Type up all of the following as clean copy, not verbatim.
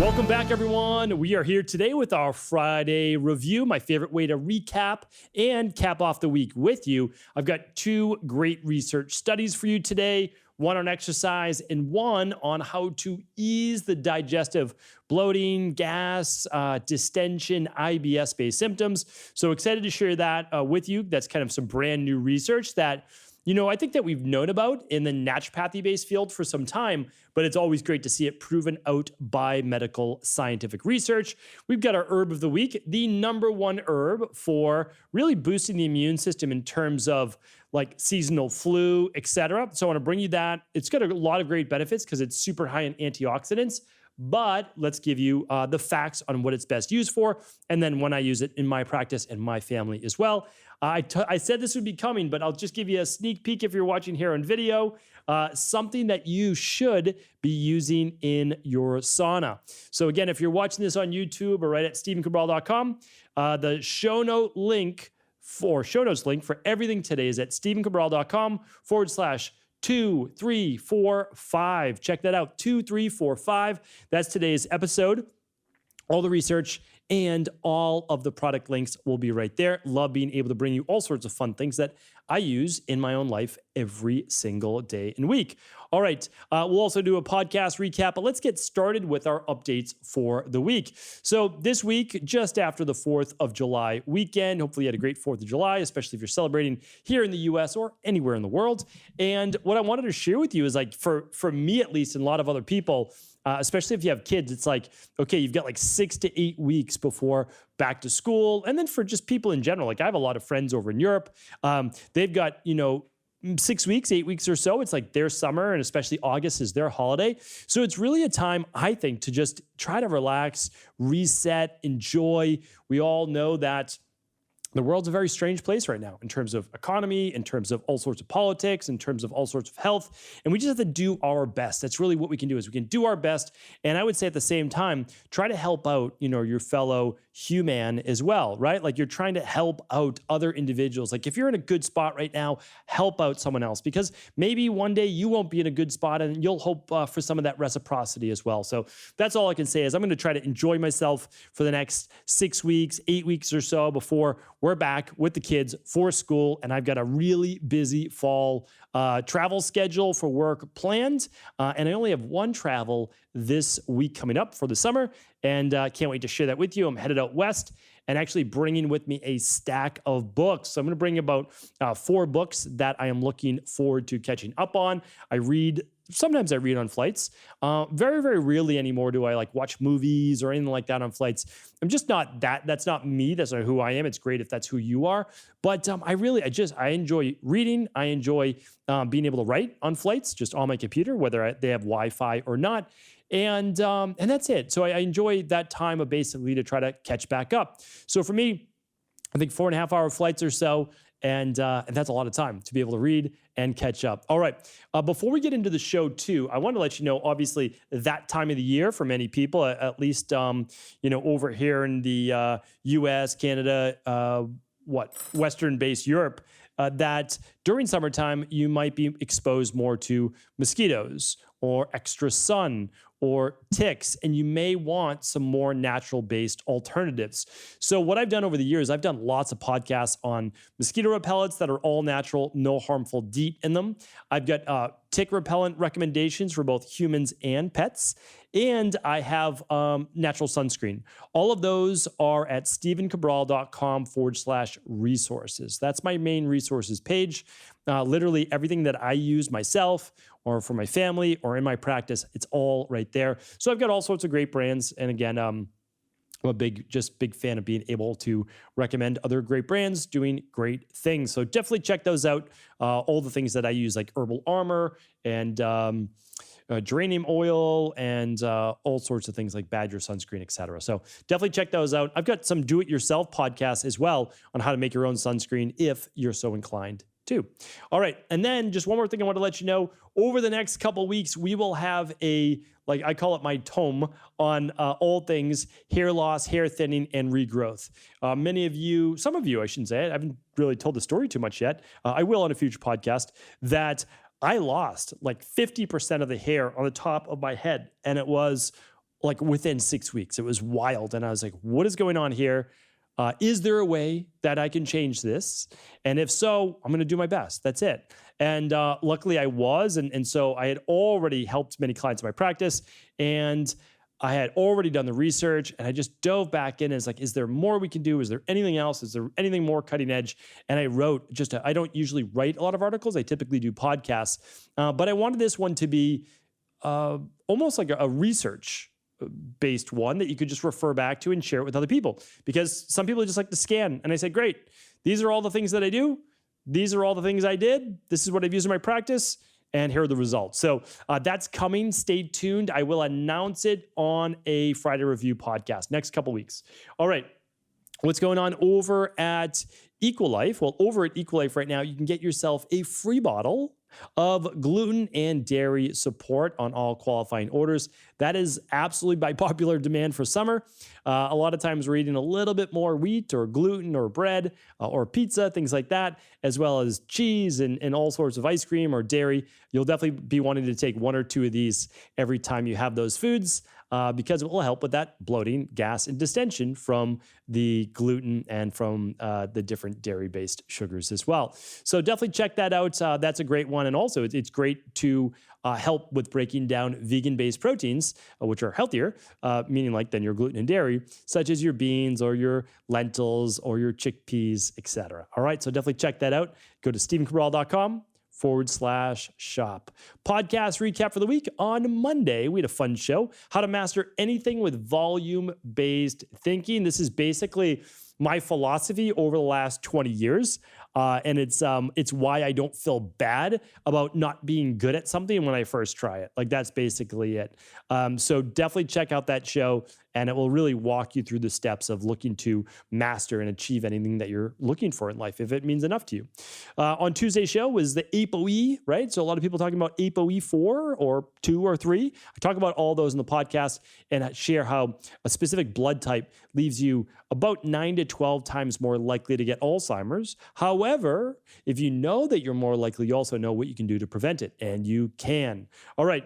Welcome back, everyone. We are here today with our Friday review, my favorite way to recap and cap off the week with you. I've got two great research studies for you today, one on exercise and one on how to ease the digestive bloating, gas, distension, IBS-based symptoms. So excited to share that with you. That's kind of some brand new research that I think that we've known about in the naturopathy-based field for some time, but it's always great to see it proven out by medical scientific research. We've got our herb of the week, the number one herb for really boosting the immune system in terms of like seasonal flu, etc. So I want to bring you that. It's got a lot of great benefits because it's super high in antioxidants. But let's give you the facts on what it's best used for, and then when I use it in my practice and my family as well. I said this would be coming, but I'll just give you a sneak peek if you're watching here on video, something that you should be using in your sauna. So again, if you're watching this on YouTube or right at StephenCabral.com, the show notes link for everything today is at StephenCabral.com/2345. Check that out, 2345. That's today's episode. All the research and all of the product links will be right there. Love being able to bring you all sorts of fun things that I use in my own life every single day and week. All right, we'll also do a podcast recap, but let's get started with our updates for the week. So this week, just after the 4th of July weekend, hopefully you had a great 4th of July, especially if you're celebrating here in the US or anywhere in the world. And what I wanted to share with you is like, for me at least, and a lot of other people, especially if you have kids, it's like, okay, you've got like 6 to 8 weeks before back to school. And then for just people in general, like I have a lot of friends over in Europe. They've got, 6 weeks, 8 weeks or so. It's like their summer, and especially August is their holiday. So it's really a time, I think, to just try to relax, reset, enjoy. We all know that the world's a very strange place right now in terms of economy, in terms of all sorts of politics, in terms of all sorts of health. And we just have to do our best. That's really what we can do, is we can do our best. And I would say at the same time, try to help out, your fellow human as well, right? Like you're trying to help out other individuals. Like if you're in a good spot right now, help out someone else, because maybe one day you won't be in a good spot and you'll hope for some of that reciprocity as well. So that's all I can say is I'm going to try to enjoy myself for the next 6 weeks, 8 weeks or so before we're back with the kids for school. And I've got a really busy fall travel schedule for work planned. And I only have one travel this week coming up for the summer. And can't wait to share that with you. I'm headed out west and actually bringing with me a stack of books. So I'm going to bring about 4 books that I am looking forward to catching up on. Sometimes I read on flights. Very, very rarely anymore do I like watch movies or anything like that on flights. I'm just not that. That's not me. That's not who I am. It's great if that's who you are. But I enjoy reading. I enjoy being able to write on flights, just on my computer, whether they have Wi-Fi or not. And that's it. So I enjoy that time of basically to try to catch back up. So for me, I think 4.5-hour flights or so. And that's a lot of time to be able to read and catch up. All right. Before we get into the show too, I want to let you know, obviously, that time of the year for many people, at least, over here in the US, Canada, Western-based Europe, that during summertime, you might be exposed more to mosquitoes or extra sun or ticks, and you may want some more natural-based alternatives. So what I've done over the years, I've done lots of podcasts on mosquito repellents that are all natural, no harmful DEET in them. I've got tick repellent recommendations for both humans and pets, and I have natural sunscreen. All of those are at StephenCabral.com/resources. That's my main resources page. Literally everything that I use myself or for my family or in my practice, it's all right there. So I've got all sorts of great brands. And again, I'm a big fan of being able to recommend other great brands doing great things. So definitely check those out. All the things that I use, like Herbal Armor and geranium oil and all sorts of things like Badger sunscreen, etc. So definitely check those out. I've got some do-it-yourself podcasts as well on how to make your own sunscreen if you're so inclined to. All right. And then just one more thing I want to let you know. Over the next couple weeks, we will have I call it my tome on all things hair loss, hair thinning, and regrowth. Some of you, I shouldn't say it, I haven't really told the story too much yet. I will on a future podcast, that I lost like 50% of the hair on the top of my head. And it was like within 6 weeks. It was wild. And I was like, what is going on here? Is there a way that I can change this? And if so, I'm going to do my best. That's it. And luckily I was. And so I had already helped many clients in my practice, and I had already done the research, and I just dove back in and it's like, is there more we can do? Is there anything else? Is there anything more cutting edge? And I wrote I don't usually write a lot of articles. I typically do podcasts, but I wanted this one to be almost like a research based one that you could just refer back to and share it with other people, because some people just like to scan. And I said, great, these are all the things that I do. These are all the things I did. This is what I've used in my practice. And here are the results. So that's coming. Stay tuned. I will announce it on a Friday Review podcast next couple weeks. All right. What's going on over at Equalife? Well, over at Equalife right now, you can get yourself a free bottle of gluten and dairy support on all qualifying orders. That is absolutely by popular demand for summer. A lot of times we're eating a little bit more wheat or gluten or bread or pizza, things like that, as well as cheese and all sorts of ice cream or dairy. You'll definitely be wanting to take 1 or 2 of these every time you have those foods, because it will help with that bloating, gas, and distension from the gluten and from the different dairy-based sugars as well. So definitely check that out. That's a great one. And also it's great to help with breaking down vegan-based proteins, which are healthier, meaning like than your gluten and dairy, such as your beans or your lentils or your chickpeas, etc. All right, so definitely check that out. Go to StephenCabral.com/shop. Podcast recap for the week. On Monday, we had a fun show, How to Master Anything with Volume-Based Thinking. This is basically my philosophy over the last 20 years. And it's why I don't feel bad about not being good at something when I first try it. Like, that's basically it. So definitely check out that show, and it will really walk you through the steps of looking to master and achieve anything that you're looking for in life, if it means enough to you. On Tuesday's show was the ApoE, right? So a lot of people talking about ApoE 4 or 2 or 3. I talk about all those in the podcast and share how a specific blood type leaves you about 9 to 12 times more likely to get Alzheimer's. However, if you know that you're more likely, you also know what you can do to prevent it, and you can. All right.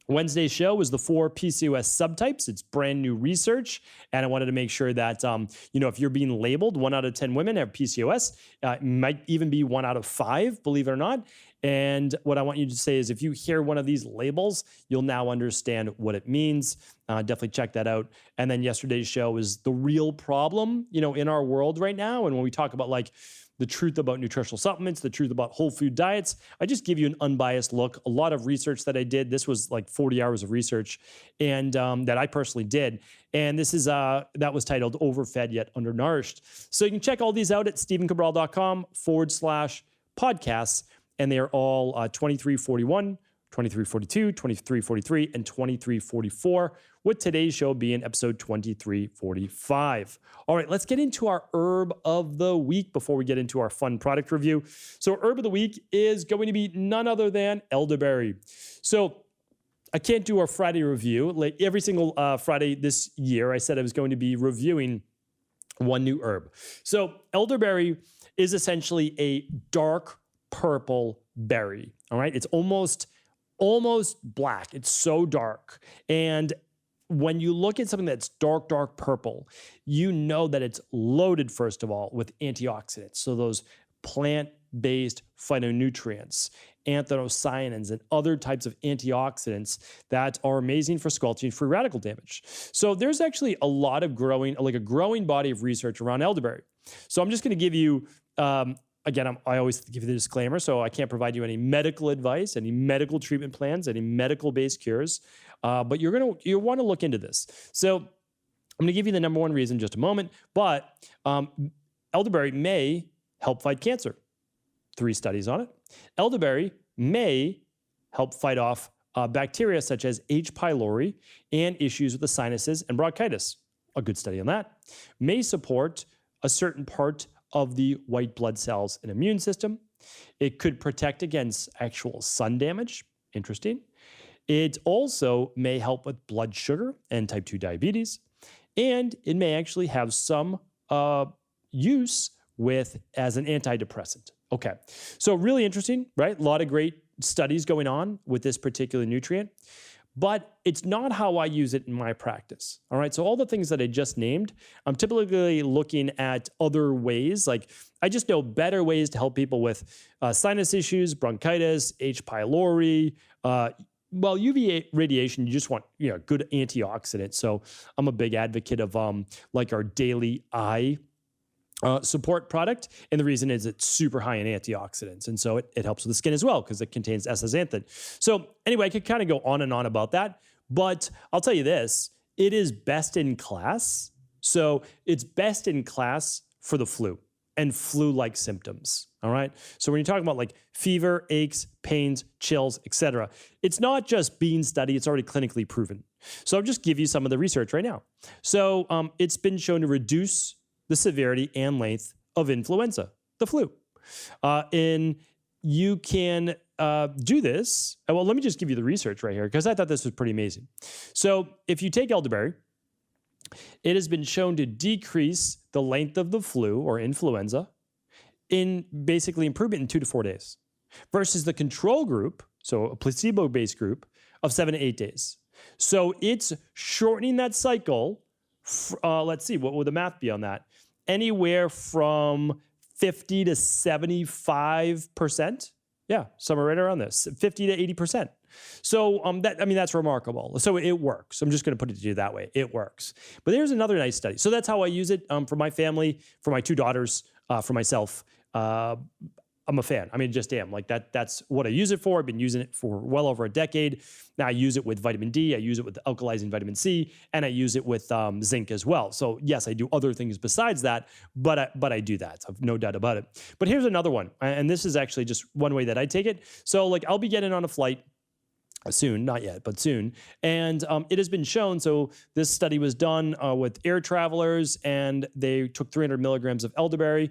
Wednesday's show was the 4 PCOS subtypes. It's brand new research, and I wanted to make sure that, if you're being labeled 1 out of 10 women have PCOS, it might even be 1 out of 5, believe it or not. And what I want you to say is, if you hear one of these labels, you'll now understand what it means. Definitely check that out. And then yesterday's show was the real problem, in our world right now. And when we talk about like the truth about nutritional supplements, the truth about whole food diets, I just give you an unbiased look. A lot of research that I did. This was like 40 hours of research, and that I personally did. And this is that was titled Overfed Yet Undernourished. So you can check all these out at StephenCabral.com/podcasts. And they are all 2341, 2342, 2343, and 2344, with today's show being episode 2345. All right, let's get into our herb of the week before we get into our fun product review. So herb of the week is going to be none other than elderberry. So I can't do our Friday review. Like every single Friday this year, I said I was going to be reviewing one new herb. So elderberry is essentially a dark purple berry. All right. It's almost black. It's so dark. And when you look at something that's dark purple, you know that it's loaded, first of all, with antioxidants. So those plant-based phytonutrients, anthocyanins, and other types of antioxidants that are amazing for squelching free radical damage. So there's actually a lot of growing body of research around elderberry. So I'm just going to give you, again, I always give you the disclaimer, so I can't provide you any medical advice, any medical treatment plans, any medical-based cures, but you want to look into this. So I'm going to give you the number one reason in just a moment, but elderberry may help fight cancer. 3 studies on it. Elderberry may help fight off bacteria such as H. pylori and issues with the sinuses and bronchitis. A good study on that. May support a certain part of the white blood cells and immune system. It could protect against actual sun damage. Interesting. It also may help with blood sugar and type 2 diabetes. And it may actually have some use as an antidepressant. Okay. So really interesting, right? A lot of great studies going on with this particular nutrient. but it's not how I use it in my practice. All right. So all the things that I just named, I'm typically looking at other ways. Like I just know better ways to help people with sinus issues, bronchitis, H. pylori. Well, UV radiation, you just want good antioxidants. So I'm a big advocate of like our daily eye support product. And the reason is it's super high in antioxidants. And so it helps with the skin as well because it contains S-xanthan. So anyway, I could kind of go on and on about that. But I'll tell you this, it is best in class. So it's best in class for the flu and flu-like symptoms. All right. So when you're talking about like fever, aches, pains, chills, etc., it's not just being studied, it's already clinically proven. So I'll just give you some of the research right now. So it's been shown to reduce the severity and length of influenza, the flu. And you can do this. Well, let me just give you the research right here because I thought this was pretty amazing. So if you take elderberry, it has been shown to decrease the length of the flu or influenza in basically improvement in 2 to 4 days versus the control group, so a placebo-based group, of 7 to 8 days. So it's shortening that cycle. Let's see, what would the math be on that? Anywhere from 50 to 75%. Yeah, somewhere right around this, 50 to 80%. So that's remarkable. So it works. I'm just going to put it to you that way. It works. But there's another nice study. So that's how I use it for my family, for my 2 daughters, for myself. I'm a fan. I mean, just am. Like that's what I use it for. I've been using it for well over a decade. Now I use it with vitamin D. I use it with alkalizing vitamin C, and I use it with zinc as well. So yes, I do other things besides that, but I do that. So I've no doubt about it. But here's another one, and this is actually just one way that I take it. So like I'll be getting on a flight soon, not yet, but soon. And it has been shown, so this study was done with air travelers, and they took 300 milligrams of elderberry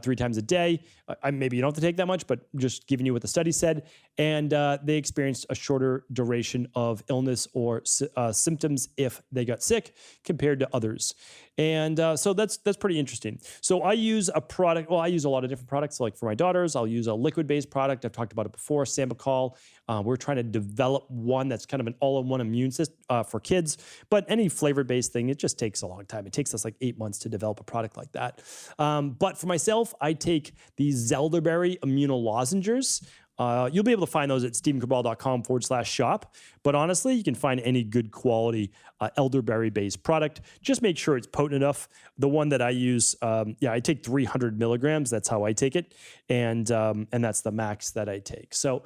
3 times a day. Maybe you don't have to take that much, but just giving you what the study said. And they experienced a shorter duration of illness or symptoms if they got sick compared to others. And so that's pretty interesting. So I use a product, well, I use a lot of different products. Like for my daughters, I'll use a liquid-based product. I've talked about it before, Sambucol. We're trying to develop one that's kind of an all-in-one immune system for kids. But any flavor-based thing, it just takes a long time. It takes us like 8 months to develop a product like that. But for myself, I take these elderberry immunolozengers. You'll be able to find those at stephencabral.com/shop. But honestly, you can find any good quality elderberry-based product. Just make sure it's potent enough. The one that I use, I take 300 milligrams. That's how I take it. And that's the max that I take. So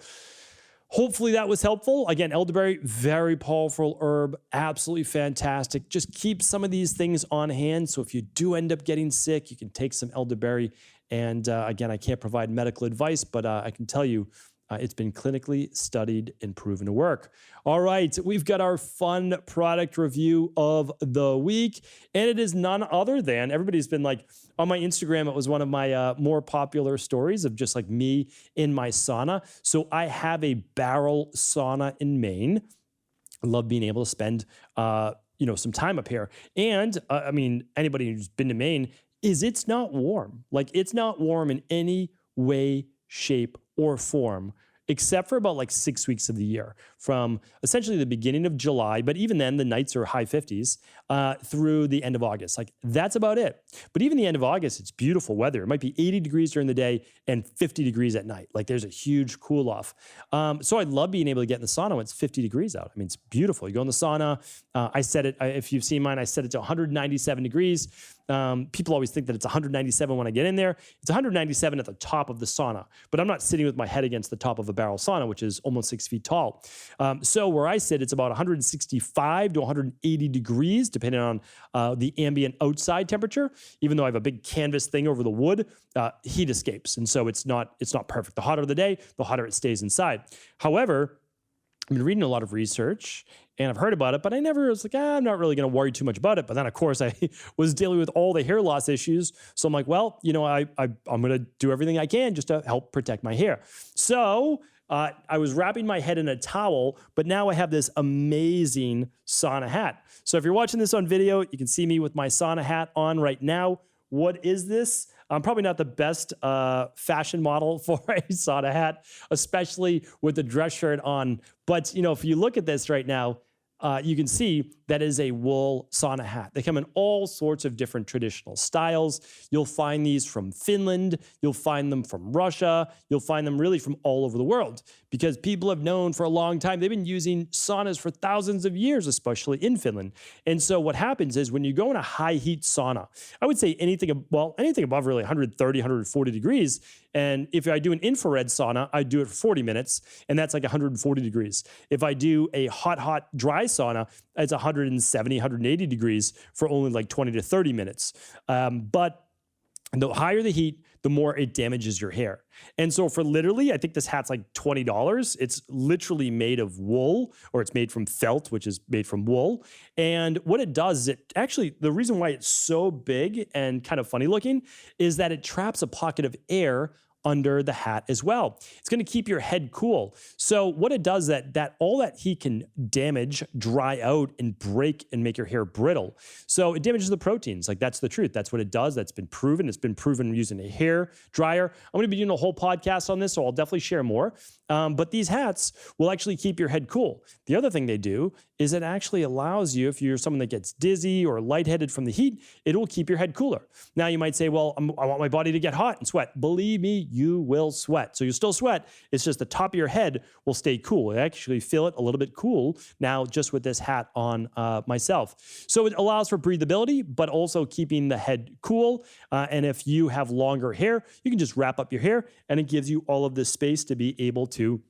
hopefully that was helpful. Again, elderberry, very powerful herb, absolutely fantastic. Just keep some of these things on hand. So if you do end up getting sick, you can take some elderberry. And again, I can't provide medical advice, but I can tell you it's been clinically studied and proven to work. All right, we've got our fun product review of the week, and it is none other than, everybody's been like, on my Instagram, it was one of my more popular stories of just like me in my sauna. So I have a barrel sauna in Maine. I love being able to spend some time up here. And anybody who's been to Maine, it's not warm. Like it's not warm in any way, shape, or form, except for about like 6 weeks of the year, from essentially the beginning of July, but even then the nights are high 50s through the end of August. Like that's about it. But even the end of August, it's beautiful weather. It might be 80 degrees during the day and 50 degrees at night. Like there's a huge cool off. So I love being able to get in the sauna when it's 50 degrees out. I mean, it's beautiful. You go in the sauna. I set it, if you've seen mine, I set it to 197 degrees. People always think that it's 197 when I get in there. It's 197 at the top of the sauna, but I'm not sitting with my head against the top of a barrel sauna, which is almost 6 feet tall. So where I sit, it's about 165 to 180 degrees, depending on the ambient outside temperature. Even though I have a big canvas thing over the wood, heat escapes. And so it's not perfect. The hotter the day, the hotter it stays inside. However, I've been reading a lot of research and I've heard about it, but I never was like, I'm not really going to worry too much about it. But then, of course, I was dealing with all the hair loss issues. So I'm like, well, I'm going to do everything I can just to help protect my hair. So I was wrapping my head in a towel, but now I have this amazing sauna hat. So if you're watching this on video, you can see me with my sauna hat on right now. What is this? I'm probably not the best fashion model for a sauna hat, especially with the dress shirt on. But, if you look at this right now, you can see that is a wool sauna hat. They come in all sorts of different traditional styles. You'll find these from Finland. You'll find them from Russia. You'll find them really from all over the world because people have known for a long time. They've been using saunas for thousands of years, especially in Finland. And so what happens is when you go in a high heat sauna, I would say anything above really 130, 140 degrees. And if I do an infrared sauna, I do it for 40 minutes, and that's like 140 degrees. If I do a hot, dry sauna, it's 170, 180 degrees for only like 20 to 30 minutes. But the higher the heat, the more it damages your hair. And so for literally, I think this hat's like $20. It's literally made of wool, or it's made from felt, which is made from wool. And what it does is the reason why it's so big and kind of funny looking is that it traps a pocket of air under the hat as well. It's going to keep your head cool. So what it does that all that heat can damage, dry out, and break and make your hair brittle. So it damages the proteins. Like that's the truth. That's what it does. That's been proven. It's been proven using a hair dryer. I'm going to be doing a whole podcast on this, so I'll definitely share more. But these hats will actually keep your head cool. The other thing they do is it actually allows you, if you're someone that gets dizzy or lightheaded from the heat, it will keep your head cooler. Now you might say, well, I want my body to get hot and sweat. Believe me, you will sweat. So you still sweat. It's just the top of your head will stay cool. I actually feel it a little bit cool now just with this hat on myself. So it allows for breathability, but also keeping the head cool. And if you have longer hair, you can just wrap up your hair and it gives you all of this space to be able to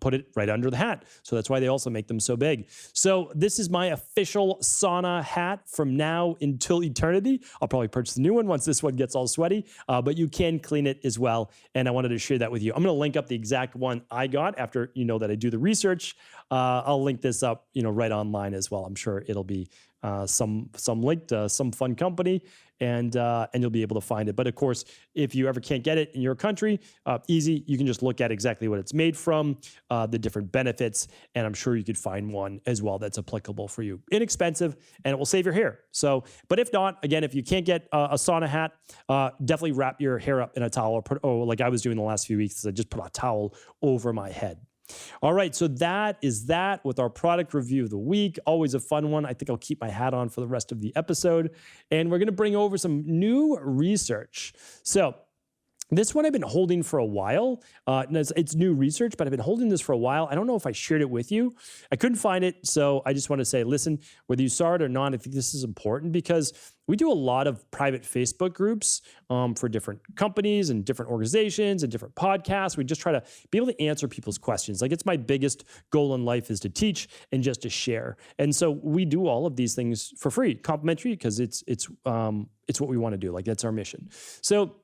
put it right under the hat. So that's why they also make them so big. So this is my official sauna hat from now until eternity. I'll probably purchase a new one once this one gets all sweaty, but you can clean it as well. And I wanted to share that with you. I'm going to link up the exact one I got after that I do the research. I'll link this up, right online as well. I'm sure it'll be some link to some fun company, and you'll be able to find it. But of course, if you ever can't get it in your country, easy, you can just look at exactly what it's made from, the different benefits, and I'm sure you could find one as well that's applicable for you. Inexpensive, and it will save your hair. So, but if not, again, if you can't get a sauna hat, definitely wrap your hair up in a towel, or like I was doing the last few weeks, I just put a towel over my head. All right, so that is that with our product review of the week. Always a fun one. I think I'll keep my hat on for the rest of the episode. And we're going to bring over some new research. So this one I've been holding for a while. It's new research, but I've been holding this for a while. I don't know if I shared it with you. I couldn't find it, so I just want to say, listen, whether you saw it or not, I think this is important because we do a lot of private Facebook groups for different companies and different organizations and different podcasts. We just try to be able to answer people's questions. Like it's my biggest goal in life is to teach and just to share. And so we do all of these things for free, complimentary, because it's what we want to do. Like that's our mission. So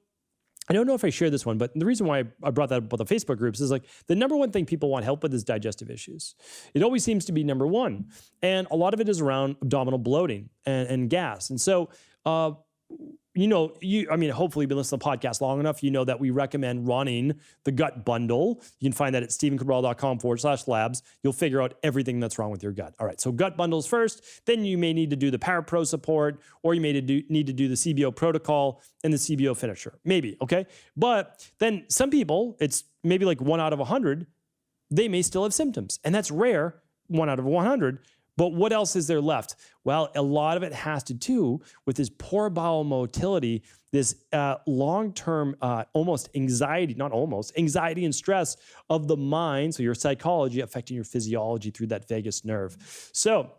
I don't know if I shared this one, but the reason why I brought that up about the Facebook groups is like the number one thing people want help with is digestive issues. It always seems to be number one. And a lot of it is around abdominal bloating and gas. And so, hopefully you've been listening to the podcast long enough, you know that we recommend running the gut bundle. You can find that at stevencabral.com/labs. You'll figure out everything that's wrong with your gut. All right, so gut bundles first, then you may need to do the ParaPro support, or you may need to do the CBO protocol and the CBO finisher, maybe, okay? But then some people, it's maybe like 1 out of 100, they may still have symptoms, and that's rare, 1 out of 100. But what else is there left? Well, a lot of it has to do with this poor bowel motility, this long-term anxiety and stress of the mind, so your psychology affecting your physiology through that vagus nerve. So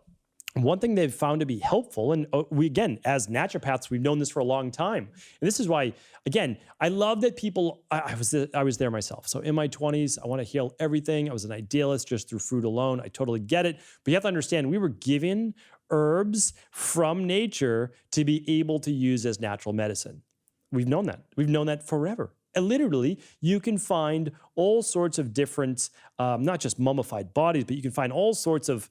one thing they've found to be helpful, and we, again, as naturopaths, we've known this for a long time. And this is why, again, I love that people, I was there myself. So in my 20s, I want to heal everything. I was an idealist just through food alone. I totally get it. But you have to understand, we were given herbs from nature to be able to use as natural medicine. We've known that. We've known that forever. And literally, you can find all sorts of different, not just mummified bodies, but you can find all sorts of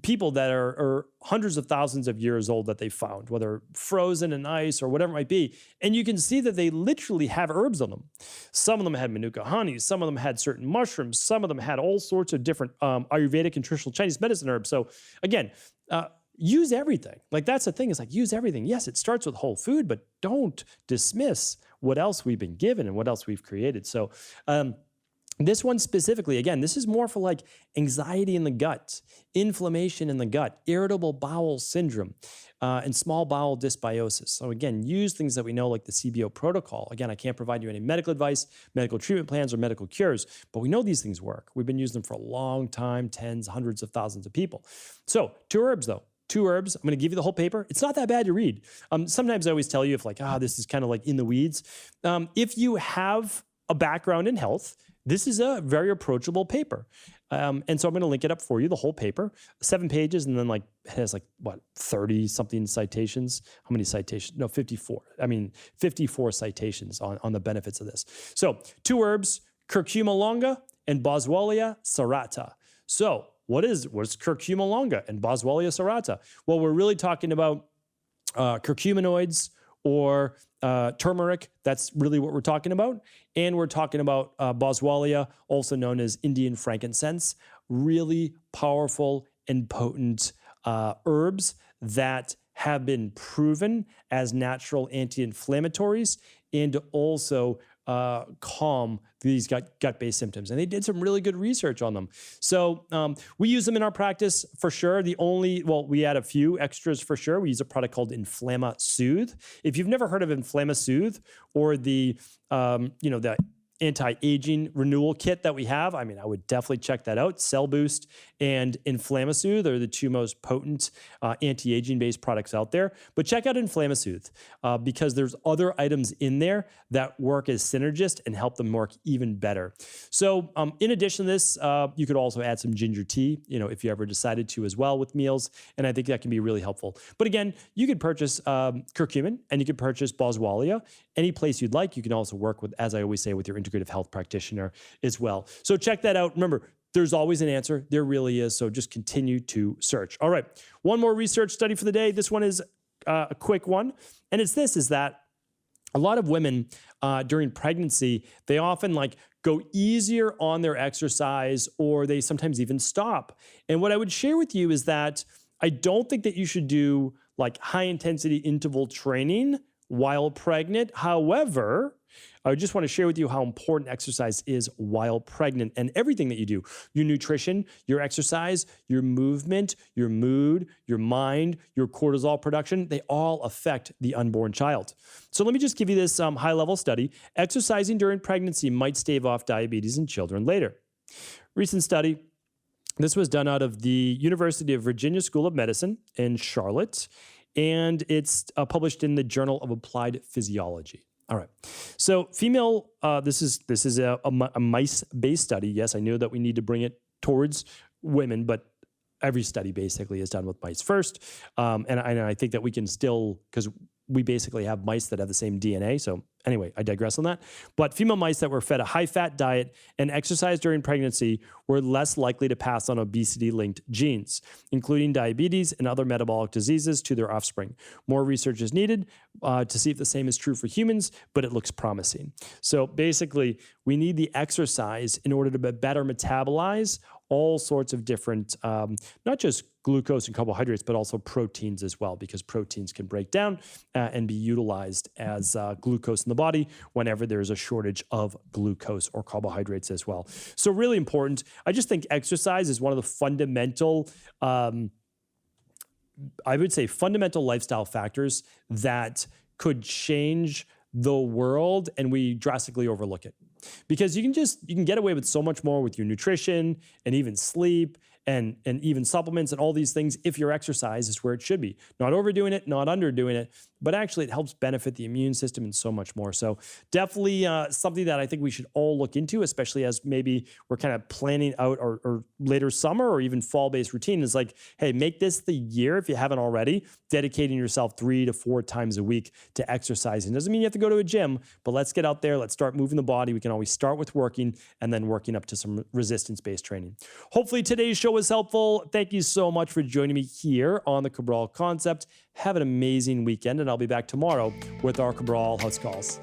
people that are hundreds of thousands of years old that they found, whether frozen in ice or whatever it might be. And you can see that they literally have herbs on them. Some of them had manuka honey. Some of them had certain mushrooms. Some of them had all sorts of different Ayurvedic and traditional Chinese medicine herbs. So again, use everything. Like that's the thing, is like use everything. Yes, it starts with whole food, but don't dismiss what else we've been given and what else we've created. So this one specifically, again, this is more for like anxiety in the gut, inflammation in the gut, irritable bowel syndrome, and small bowel dysbiosis. So again, use things that we know like the CBO protocol. Again, I can't provide you any medical advice, medical treatment plans, or medical cures, but we know these things work. We've been using them for a long time, tens, hundreds of thousands of people. So 2 herbs though. 2 herbs. I'm going to give you the whole paper. It's not that bad to read. Sometimes I always tell you if like, this is kind of like in the weeds. If you have a background in health, this is a very approachable paper. And so I'm going to link it up for you, the whole paper, 7 pages, and then like it has like, 30 something citations. How many citations? No, 54. 54 citations on the benefits of this. So 2 herbs, curcuma longa and Boswellia serrata. So what's curcuma longa and Boswellia serrata? Well, we're really talking about curcuminoids or turmeric. That's really what we're talking about. And we're talking about Boswellia, also known as Indian frankincense, really powerful and potent herbs that have been proven as natural anti-inflammatories and also calm these gut-based symptoms. And they did some really good research on them. So we use them in our practice for sure. We add a few extras for sure. We use a product called Inflama-Soothe. If you've never heard of Inflama-Soothe or the anti-aging renewal kit that we have, I would definitely check that out. Cell Boost and Inflama-Soothe are the 2 most potent anti-aging based products out there. But check out Inflama-Soothe because there's other items in there that work as synergist and help them work even better. So in addition to this, you could also add some ginger tea, if you ever decided to as well with meals. And I think that can be really helpful. But again, you could purchase curcumin and you could purchase Boswellia any place you'd like. You can also work with, as I always say, with your integrative health practitioner as well. So check that out. Remember, there's always an answer. There really is. So just continue to search. All right. One more research study for the day. This one is a quick one. And is that a lot of women during pregnancy, they often go easier on their exercise, or they sometimes even stop. And what I would share with you is that I don't think that you should do high intensity interval training while pregnant. However, I just want to share with you how important exercise is while pregnant, and everything that you do, your nutrition, your exercise, your movement, your mood, your mind, your cortisol production, they all affect the unborn child. So let me just give you this high-level study. Exercising during pregnancy might stave off diabetes in children later. Recent study. This was done out of the University of Virginia School of Medicine in Charlotte, and it's published in the Journal of Applied Physiology. All right. So female, this is a mice-based study. Yes, I know that we need to bring it towards women, but every study basically is done with mice first. And I think that we can still, because we basically have mice that have the same DNA. So anyway, I digress on that. But female mice that were fed a high-fat diet and exercised during pregnancy were less likely to pass on obesity-linked genes, including diabetes and other metabolic diseases, to their offspring. More research is needed to see if the same is true for humans, but it looks promising. So basically, we need the exercise in order to better metabolize all sorts of different, not just glucose and carbohydrates, but also proteins as well, because proteins can break down and be utilized as glucose in the body whenever there's a shortage of glucose or carbohydrates as well. So really important. I just think exercise is one of the fundamental, I would say fundamental lifestyle factors that could change the world, and we drastically overlook it. Because you can get away with so much more with your nutrition and even sleep and even supplements and all these things if your exercise is where it should be. Not overdoing it, not underdoing it, but actually it helps benefit the immune system and so much more. So definitely something that I think we should all look into, especially as maybe we're kind of planning out or later summer or even fall-based routine. Is hey, make this the year, if you haven't already, dedicating yourself 3 to 4 times a week to exercising. Doesn't mean you have to go to a gym, but let's get out there. Let's start moving the body. We can always start with working and then working up to some resistance-based training. Hopefully today's show was helpful. Thank you so much for joining me here on the Cabral Concept. Have an amazing weekend, and I'll be back tomorrow with our Cabral House Calls.